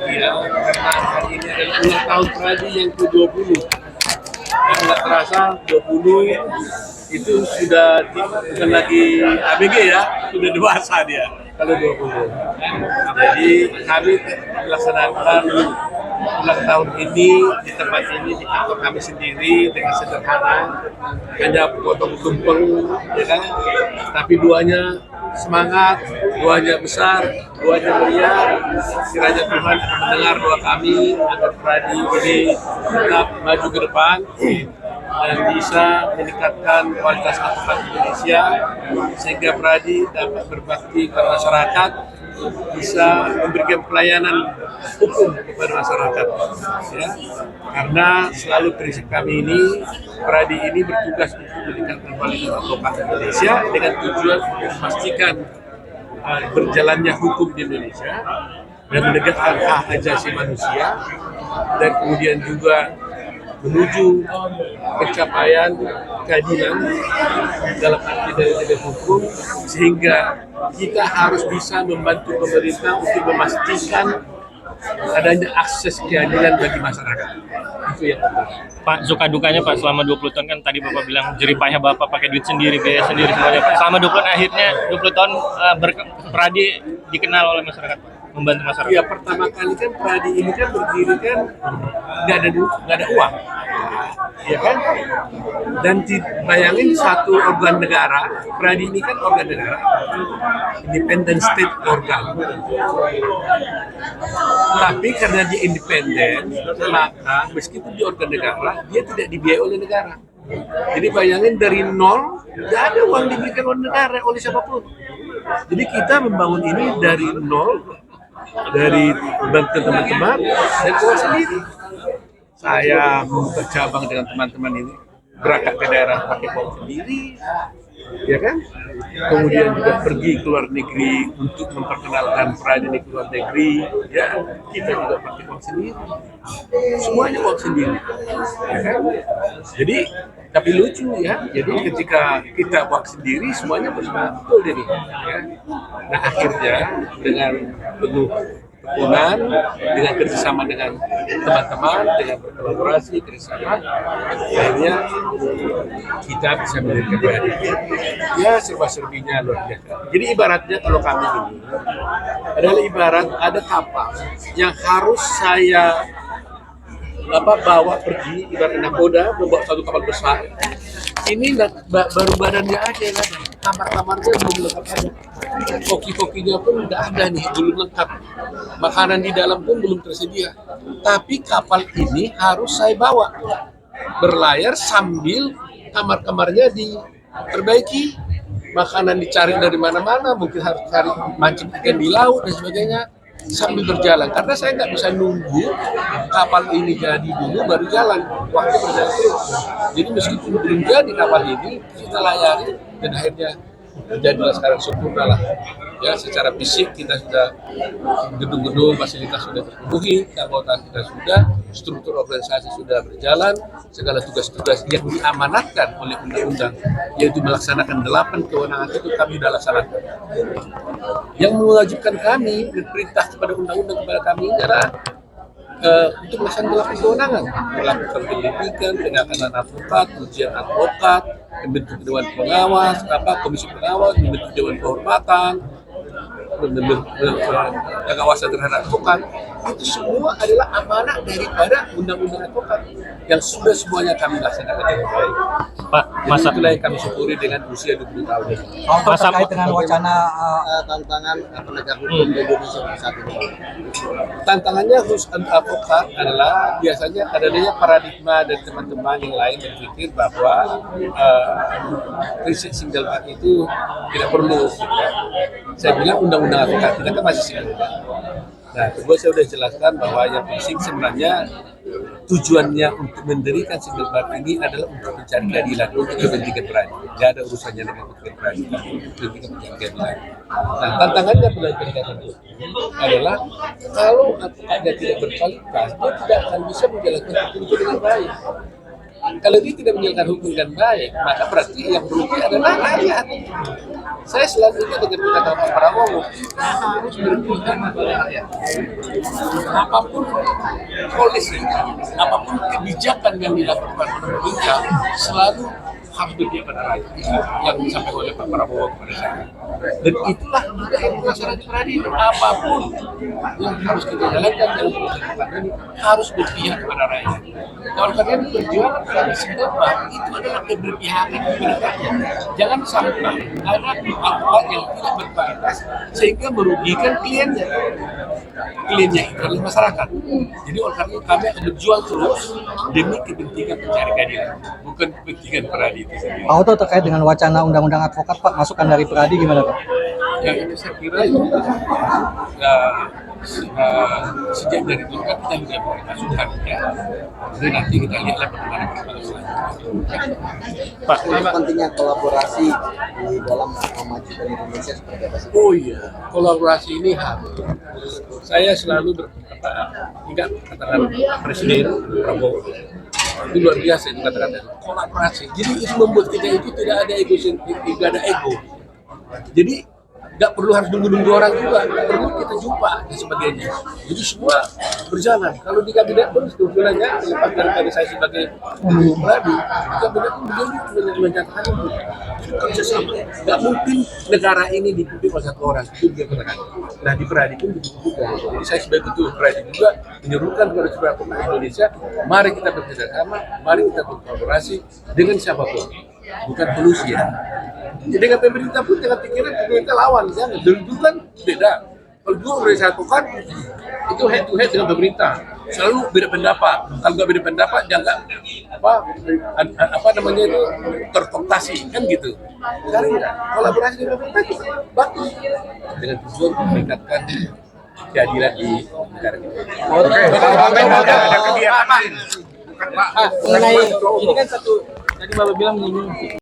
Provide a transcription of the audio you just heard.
bahagia karena hari ini adalah ulang tahun Pradi yang ke-20. Dan nggak terasa 20 itu bukan lagi ABG ya, sudah dewasa dia kalau 20. Jadi kami melaksanakan ulang tahun ini di tempat ini di kantor kami sendiri dengan sederhana, hanya potong tumpeng, ya kan? Tapi duanya semangat, duanya besar, duanya meriah. Kiranya Tuhan mendengar doa kami agar Pradi ini tetap maju ke depan dan bisa meningkatkan kualitas advokat Indonesia sehingga Pradi dapat berbakti kepada masyarakat, bisa memberikan pelayanan hukum kepada masyarakat, ya. Karena selalu prinsip kami ini, Pradi ini bertugas untuk meningkatkan kualitas advokat Indonesia dengan tujuan untuk memastikan berjalannya hukum di Indonesia dan menegakkan hak asasi manusia, dan kemudian juga menuju pencapaian keadilan dalam arti dari hukum, sehingga kita harus bisa membantu pemerintah untuk memastikan adanya akses keadilan bagi masyarakat. Itu yang penting. Pak, suka dukanya Pak selama 20 tahun kan tadi Bapak bilang jeripahnya Bapak pakai duit sendiri, biaya sendiri semuanya Pak. Selama 20 tahun akhirnya 20 tahun Pradi dikenal oleh masyarakat, membantu masyarakat. Ya, pertama kali kan Pradi ini kan berdiri kan nggak ada uang, ya kan? Dan bayangin satu organ negara, Pradi ini kan organ negara, independent state organ. Tapi karena dia independen, maka meskipun dia organ negara, dia tidak dibiayai oleh negara. Jadi bayangin dari nol, tidak ada uang diberikan oleh negara, oleh siapapun. Jadi kita membangun ini dari nol, dari bantu teman-teman dan uang sendiri. Saya membuka cabang dengan teman-teman ini, berangkat ke daerah pakai uang sendiri, ya kan? Kemudian juga pergi ke luar negeri untuk memperkenalkan Pradi ini ke luar negeri, ya kita juga pakai uang sendiri, semuanya uang sendiri, ya kan? Jadi tapi lucu ya, jadi ketika kita buat sendiri semuanya betul deh, ya. Nah akhirnya dengan penuh dukungan, dengan kerjasama dengan teman-teman, dengan berkolaborasi kerjasama, akhirnya kita bisa memberikan Pradi ya serba-serbinya luar biasa. Jadi ibaratnya kalau kami ini adalah ibarat ada kapal yang harus saya bawa pergi, ibarat nakoda membawa satu kapal besar. Ini baru badannya aja ya, kamar-kamarnya belum lengkap ada, koki-kokinya pun tidak ada nih, belum lengkap, makanan di dalam pun belum tersedia. Tapi kapal ini harus saya bawa berlayar sambil kamar-kamarnya diperbaiki, makanan dicari dari mana-mana, mungkin harus cari mancing ikan di laut dan sebagainya sambil berjalan, karena saya nggak bisa nunggu kapal ini jadi dulu baru jalan, waktu berjalan terus. Jadi meskipun belum jadi kapal ini, kita layari dan akhirnya jadilah sekarang sempurna lah. Ya, secara fisik kita sudah gedung-gedung, fasilitas sudah terpenuhi, anggota kita sudah, struktur organisasi sudah berjalan, segala tugas-tugas yang diamanatkan oleh undang-undang, yaitu melaksanakan 8 kewenangan itu kami sudah laksanakan. Yang mewajibkan kami berperintah kepada undang-undang kepada kami adalah untuk melaksanakan 8 kewenangan, melakukan penyelidikan, penanganan advokat, ujian advokat, membentuk dewan pengawas, komisi pengawas, membentuk dewan kehormatan, pengawasan terhadap advokat. Itu semua adalah amanah daripada undang-undang advokat yang sudah semuanya kami laksanakan dengan baik. Pak, masa itulah yang kami syukuri dengan usia 20 tahun ini. Terkait dengan wacana Tantangan penegak hukum di Indonesia saat ini. Tantangannya khusus advokat adalah biasanya adanya paradigma dari teman-teman yang lain berpikir bahwa prinsip single party itu tidak perlu. Saya bilang undang-undang advokat kita kan masih single party. Nah, kedua saya sudah jelaskan bahwa yang penting sebenarnya tujuannya untuk mendirikan single party ini adalah untuk mencari keadilan, untuk kepentingan Pradi. Tidak ada urusannya dengan kepentingan Pradi, untuk kepentingan keadilan. Nah, tantangannya penegakan hukum adalah kalau advokatnya tidak berkualitas, dia tidak akan bisa menjalankan hukum itu dengan baik. Kalau dia tidak menjalankan hukum dengan baik, maka berarti yang merugi adalah rakyat. Saya selalu ingat dengan kata Pak Prabowo, kita harus berpihak kepada rakyat. Apapun polisi, apapun kebijakan yang dilakukan oleh pemerintah, selalu harus berpihak pada rakyat. Itu yang disampaikan oleh Pak Prabowo kepada saya. Dan itulah juga yang dilaksanakan di peradilan. Apapun yang harus kita jalankan dalam proses ini harus berpihak kepada rakyat. Kalau kalian berjuang pada setempat, itu adalah keberpihakan kepada rakyat. Jangan sampai ada aturan yang tidak berkualitas sehingga merugikan kliennya. Kliennya itu adalah masyarakat. Jadi oleh karena itu kami akan berjuang terus demi kepentingan pencari keadilan, bukan kepentingan peradi itu sendiri. Pak Oto, terkait dengan wacana undang-undang advokat, Pak, masukan dari Peradi gimana, Pak? Ya ini saya kira itu sejak dari dulu kan kita sudah beri masukan ya. Jadi nanti kita lihatlah bagaimana perkembangan selanjutnya. Pak, Pentingnya kolaborasi di dalam memajukan Indonesia seperti apa sih? Oh iya, kolaborasi ini harus. Saya selalu berkata, ingat katakan Presiden Prabowo itu luar biasa itu kata-kata kolaborasi. Jadi itu membuat kita itu tidak ada ego, tidak ada ego. Jadi nggak perlu harus nunggu orang juga, perlu kita jumpa dan sebagainya. Jadi semua berjalan. Kalau di kabinet pun sebetulnya lepas dari saya sebagai pribadi, di kabinet pun beliau menyatakan itu. Jadi kerjasama. Nggak mungkin negara ini dipimpin oleh satu orang. Itu dia katakan. Nah di Peradi pun begitu juga. Jadi saya sebagai ketua Peradi juga menyerukan kepada seluruh pemain Indonesia, mari kita bekerjasama, mari kita berkolaborasi dengan siapapun. Bukan solusi ya. Jadi dengan pemerintah pun jangan pikiran pemerintah lawan, jangan. Dulu kan beda. Kalau dulu organisasi itu head to head dengan pemerintah, selalu beda pendapat. Kalau nggak beda pendapat, jangan apa namanya itu terkooptasi kan gitu. Sekarang enggak. Kolaborasi dengan pemerintah itu bagus dengan tujuan meningkatkan keadilan di negara kita. mengenai ini kan satu tadi Bapak bilang menyinggung